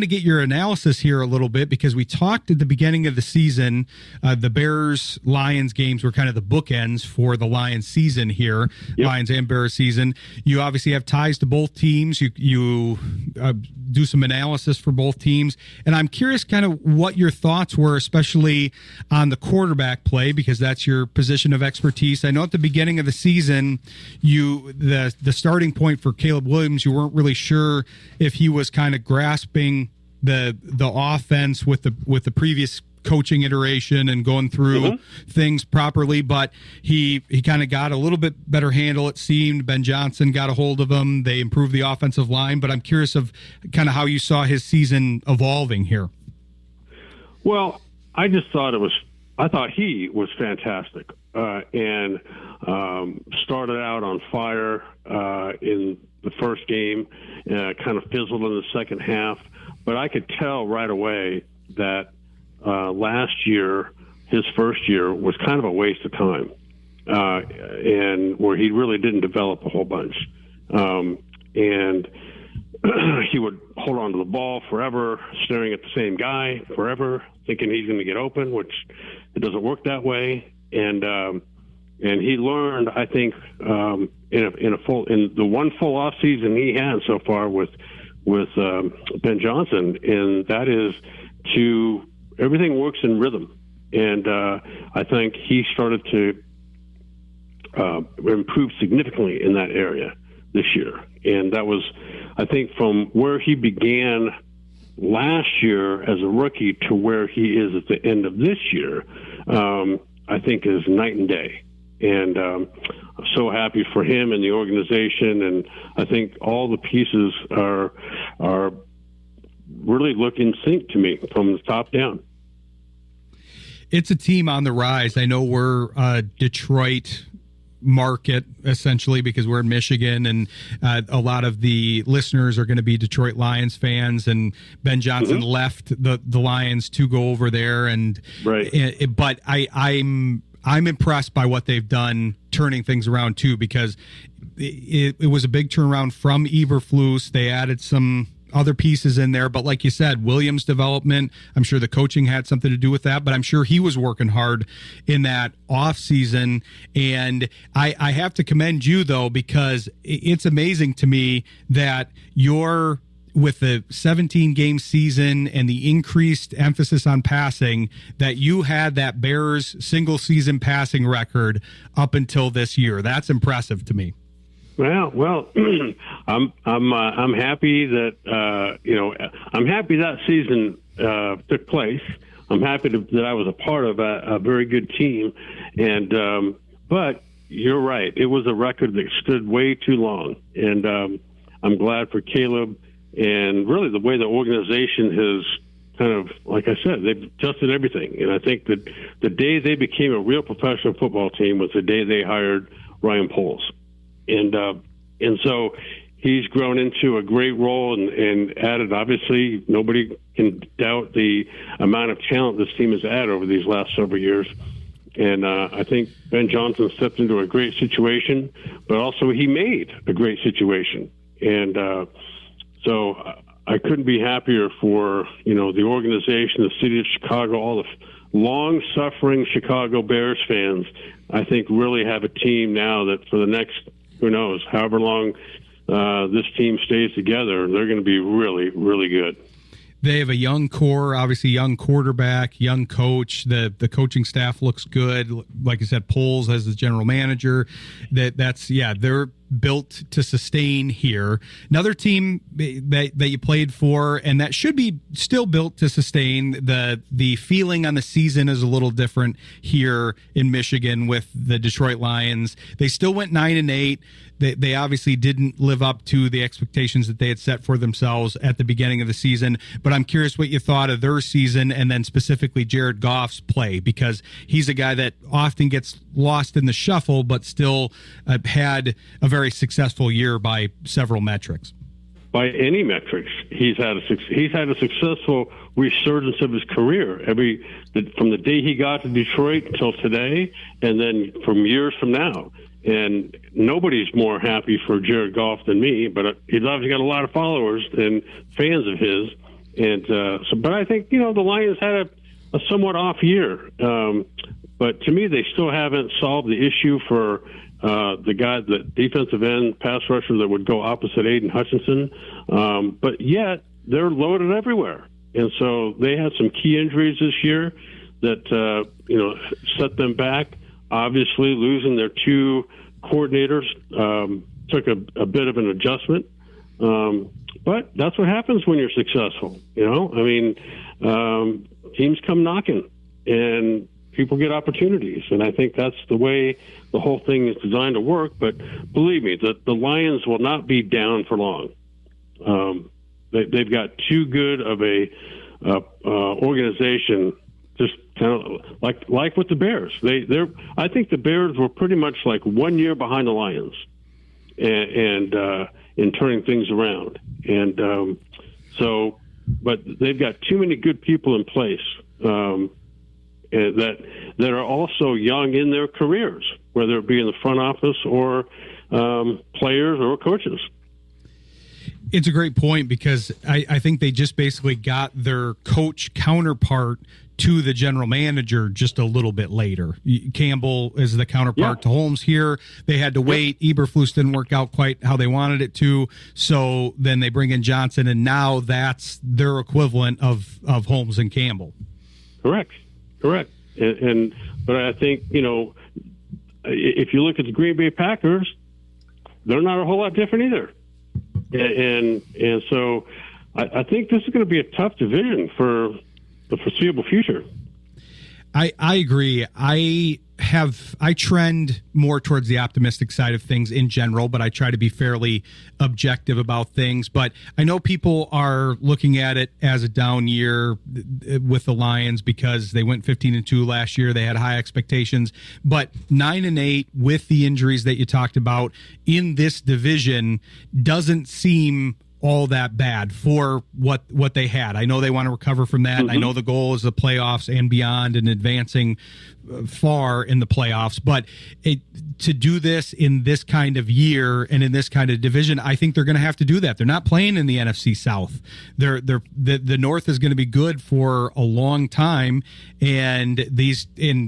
to get your analysis here a little bit because we talked at the beginning of the season. The Bears-Lions games were kind of the bookends for the Lions season here, yep. Lions and Bears season. You obviously have ties to both teams. You do some analysis for both teams. And I'm curious kind of what your thoughts were, especially on the quarterback play, because that's your position of expertise. I know at the beginning of the season, the starting point for Caleb Williams, you weren't really sure if he was kind of grasping the offense with the previous coaching iteration and going through things properly, but he kind of got a little bit better handle, it seemed. Ben Johnson got a hold of him. They improved the offensive line, but I'm curious of kind of how you saw his season evolving here. Well, I thought he was fantastic and started out on fire in the first game, kind of fizzled in the second half. But I could tell right away that last year, his first year, was kind of a waste of time, and where he really didn't develop a whole bunch. And he would hold on to the ball forever, staring at the same guy forever, thinking he's going to get open, which it doesn't work that way. And he learned, I think, in the one full off season he had so far with Ben Johnson, and that is everything works in rhythm. And I think he started to improve significantly in that area this year. And that was, I think, from where he began last year as a rookie to where he is at the end of this year, I think is night and day. And I'm so happy for him and the organization. And I think all the pieces are really look in sync to me from the top down. It's a team on the rise. I know we're Detroit market essentially because we're in Michigan, and a lot of the listeners are going to be Detroit Lions fans, and Ben Johnson left the Lions to go over there, and right. But I'm impressed by what they've done turning things around too, because it was a big turnaround from Eberflus. They added some other pieces in there, but like you said, Williams' development, I'm sure the coaching had something to do with that, but I'm sure he was working hard in that off season. And I have to commend you though, because it's amazing to me that you're, with the 17-game season and the increased emphasis on passing, that you had that Bears single-season passing record up until this year. That's impressive to me. Well, I'm happy that I'm happy that season took place. I'm happy that I was a part of a very good team, and but you're right, it was a record that stood way too long, and I'm glad for Caleb and really the way the organization has kind of, like I said, they've adjusted everything, and I think that the day they became a real professional football team was the day they hired Ryan Poles. And so he's grown into a great role and added, obviously, nobody can doubt the amount of talent this team has added over these last several years. And I think Ben Johnson stepped into a great situation, but also he made a great situation. And so I couldn't be happier for, the organization, the city of Chicago, all the long-suffering Chicago Bears fans, I think really have a team now that for the next, who knows, however long this team stays together, they're going to be really, really good. They have a young core, obviously young quarterback, young coach. The coaching staff looks good. Like I said, Poles as the general manager. They're built to sustain here. Another team that you played for, and that should be still built to sustain. The feeling on the season is a little different here in Michigan with the Detroit Lions. They still went 9-8. They obviously didn't live up to the expectations that they had set for themselves at the beginning of the season. But I'm curious what you thought of their season, and then specifically Jared Goff's play, because he's a guy that often gets lost in the shuffle, but still had a very successful year by several metrics. By any metrics, he's had a successful resurgence of his career. From the day he got to Detroit until today, and then from years from now. And nobody's more happy for Jared Goff than me, but he's obviously got a lot of followers and fans of his. But I think the Lions had a somewhat off year. But to me, they still haven't solved the issue for the defensive end pass rusher that would go opposite Aiden Hutchinson. But yet they're loaded everywhere, and so they had some key injuries this year that set them back. Obviously, losing their two coordinators took a bit of an adjustment. But that's what happens when you're successful. Teams come knocking, and people get opportunities, and I think that's the way the whole thing is designed to work. But believe me, the Lions will not be down for long. They've got too good of a organization, just kind of like with the Bears. I think the Bears were pretty much like 1 year behind the Lions, and in turning things around. And but they've got too many good people in place. That are also young in their careers, whether it be in the front office or players or coaches. It's a great point, because I think they just basically got their coach counterpart to the general manager just a little bit later. Campbell is the counterpart to Holmes here. They had to wait. Eberflus didn't work out quite how they wanted it to. So then they bring in Johnson, and now that's their equivalent of Holmes and Campbell. Correct. But I think, if you look at the Green Bay Packers, they're not a whole lot different either. And so I think this is going to be a tough division for the foreseeable future. I agree. I trend more towards the optimistic side of things in general, but I try to be fairly objective about things. But I know people are looking at it as a down year with the Lions because they went 15-2 last year. They had high expectations, but 9-8 with the injuries that you talked about in this division doesn't seem all that bad for what they had. I know they want to recover from that. Mm-hmm. I know the goal is the playoffs and beyond, and advancing far in the playoffs, but to do this in this kind of year and in this kind of division, I think they're going to have to do that. They're not playing in the NFC South. The North is going to be good for a long time, and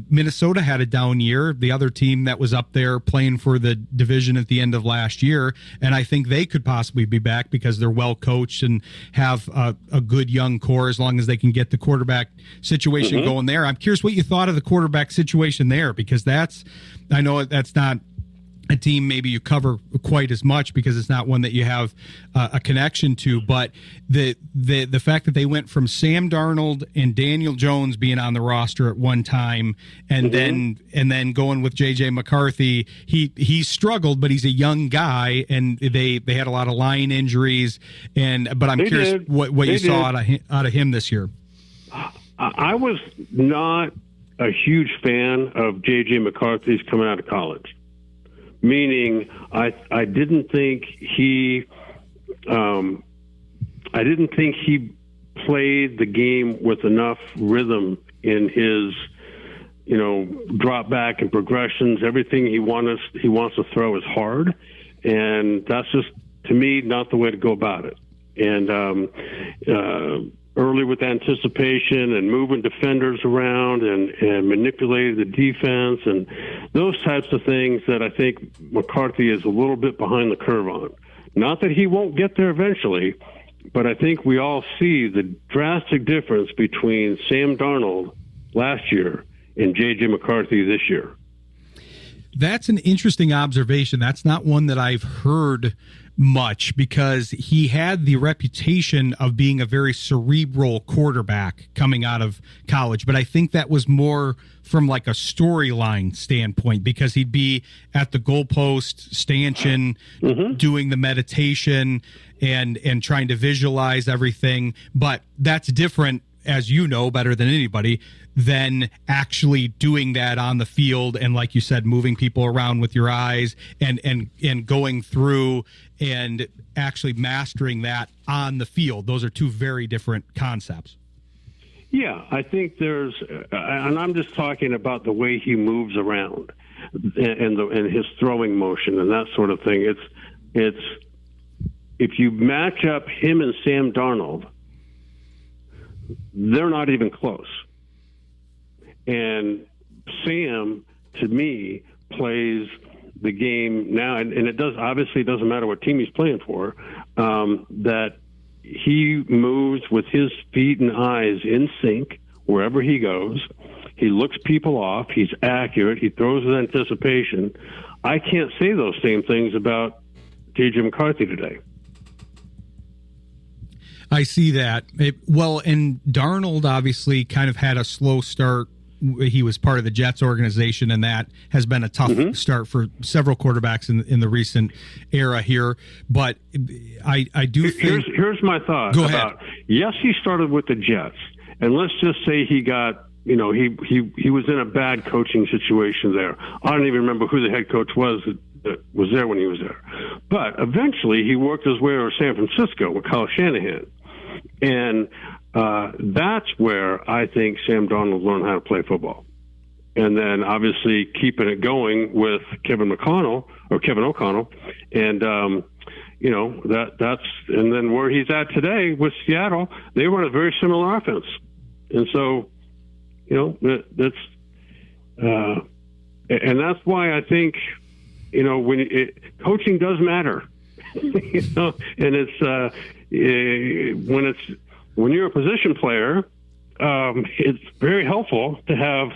Minnesota had a down year, the other team that was up there playing for the division at the end of last year, and I think they could possibly be back because they're well coached and have a good young core as long as they can get the quarterback situation going there. I'm curious what you thought of the quarterback situation there, because I know that's not a team maybe you cover quite as much because it's not one that you have a connection to, but the fact that they went from Sam Darnold and Daniel Jones being on the roster at one time, and then going with JJ McCarthy, he struggled, but he's a young guy, and they had a lot of line injuries, but I'm curious what you saw out of him this year. I was not a huge fan of J.J. McCarthy's coming out of college, meaning I didn't think he played the game with enough rhythm in his drop back and progressions. Everything he wants to throw is hard, and that's just, to me, not the way to go about it. And early with anticipation and moving defenders around and manipulating the defense and those types of things that I think McCarthy is a little bit behind the curve on. Not that he won't get there eventually, but I think we all see the drastic difference between Sam Darnold last year and J.J. McCarthy this year. That's an interesting observation. That's not one that I've heard much, because he had the reputation of being a very cerebral quarterback coming out of college. But I think that was more from like a storyline standpoint, because he'd be at the goalpost stanchion doing the meditation and trying to visualize everything. But that's different, as you know better than anybody, than actually doing that on the field and, like you said, moving people around with your eyes and going through and actually mastering that on the field. Those are two very different concepts. Yeah, I think there's, and I'm just talking about the way he moves around and his throwing motion and that sort of thing. It's if you match up him and Sam Darnold, they're not even close. And Sam, to me, plays the game now, and it doesn't matter what team he's playing for, that he moves with his feet and eyes in sync wherever he goes. He looks people off. He's accurate. He throws with anticipation. I can't say those same things about J.J. McCarthy today. I see that. And Darnold obviously kind of had a slow start. He was part of the Jets organization, and that has been a tough start for several quarterbacks in the recent era here. But I do think... Here's my thought. Go ahead. Yes, he started with the Jets, and let's just say he got... he was in a bad coaching situation there. I don't even remember who the head coach was that was there when he was there. But eventually he worked his way over to San Francisco with Kyle Shanahan. And that's where I think Sam Darnold learned how to play football. And then obviously keeping it going with Kevin O'Connell. And, that's, and then where he's at today with Seattle, they run a very similar offense. And so, that's why I think, coaching does matter, and it's, when you're a position player, it's very helpful to have,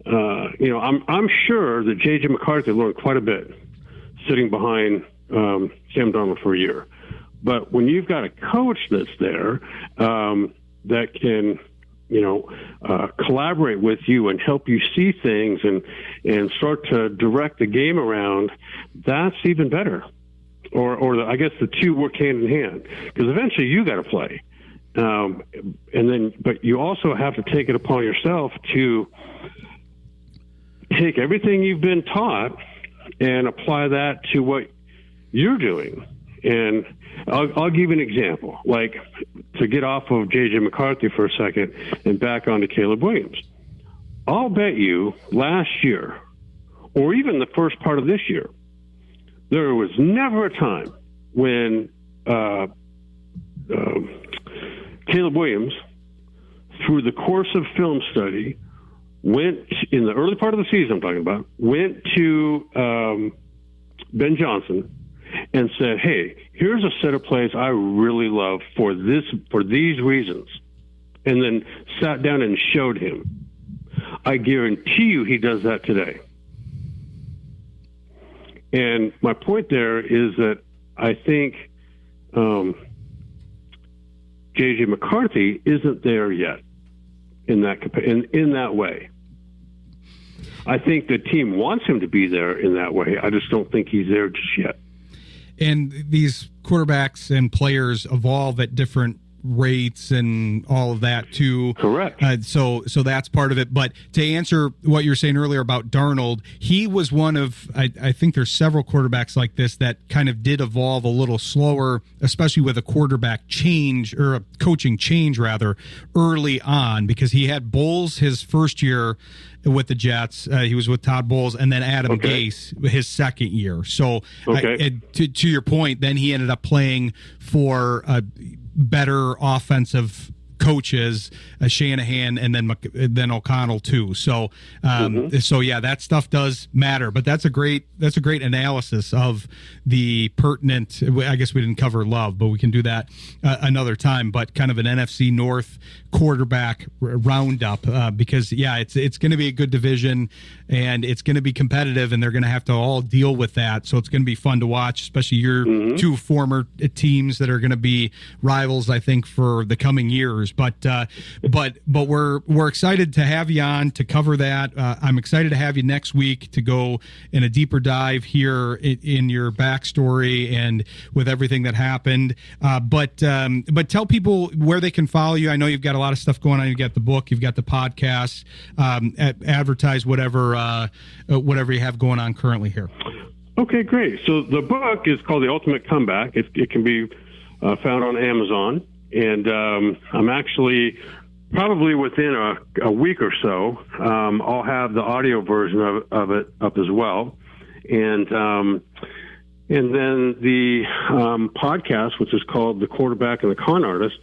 I'm sure that J.J. McCarthy learned quite a bit sitting behind Sam Darnold for a year. But when you've got a coach that's there that can, collaborate with you and help you see things and start to direct the game around, that's even better. I guess the two work hand in hand, because eventually you got to play. But you also have to take it upon yourself to take everything you've been taught and apply that to what you're doing. And I'll give you an example, like to get off of J.J. McCarthy for a second and back onto Caleb Williams. I'll bet you last year, or even the first part of this year, there was never a time when Caleb Williams, through the course of film study, went in the early part of the season, I'm talking about, went to Ben Johnson and said, "Hey, here's a set of plays I really love for these reasons," and then sat down and showed him. I guarantee you he does that today. And my point there is that I think J.J. McCarthy isn't there yet in that way. I think the team wants him to be there in that way. I just don't think he's there just yet. And these quarterbacks and players evolve at different rates and all of that too. Correct. So that's part of it. But to answer what you were saying earlier about Darnold, he was one of, I think there's several quarterbacks like this that kind of did evolve a little slower, especially with a quarterback change, or a coaching change rather, early on, because he had Bowles his first year with the Jets. He was with Todd Bowles, and then Adam Gase his second year. So to your point, then he ended up playing for better offensive coaches, Shanahan, and then O'Connell too. So yeah, that stuff does matter. But that's a great analysis of the pertinent. I guess we didn't cover Love, but we can do that another time. But kind of an NFC North quarterback roundup, because it's going to be a good division and it's going to be competitive, and they're going to have to all deal with that. So it's going to be fun to watch, especially your two former teams that are going to be rivals, I think, for the coming years. But we're excited to have you on to cover that. I'm excited to have you next week to go in a deeper dive here in your backstory and with everything that happened. But tell people where they can follow you. I know you've got a lot of stuff going on. You've got the book, you've got the podcast, advertise whatever you have going on currently here. Okay, great. So the book is called The Ultimate Comeback. It can be found on Amazon. And I'm actually probably within a week or so, I'll have the audio version of it up as well. And then the podcast, which is called The Quarterback and the Con Artist,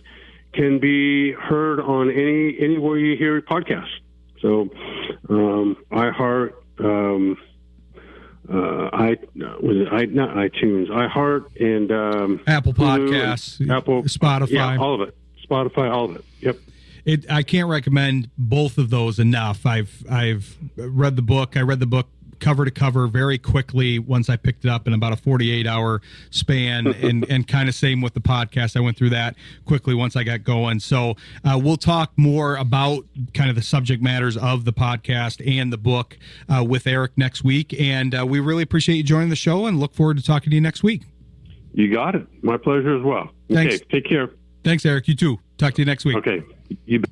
can be heard on anywhere you hear podcasts. So iHeart, not iTunes, iHeart, and Apple Podcasts, Apple, Spotify, yeah, all of it. Spotify, all of it. Yep. I can't recommend both of those enough. I've read the book. I read the book cover to cover very quickly once I picked it up in about a 48-hour span, and kind of same with the podcast. I went through that quickly once I got going. So we'll talk more about kind of the subject matters of the podcast and the book with Erik next week. And we really appreciate you joining the show and look forward to talking to you next week. You got it. My pleasure as well. Thanks. Okay, take care. Thanks, Erik. You too. Talk to you next week. Okay. You bet.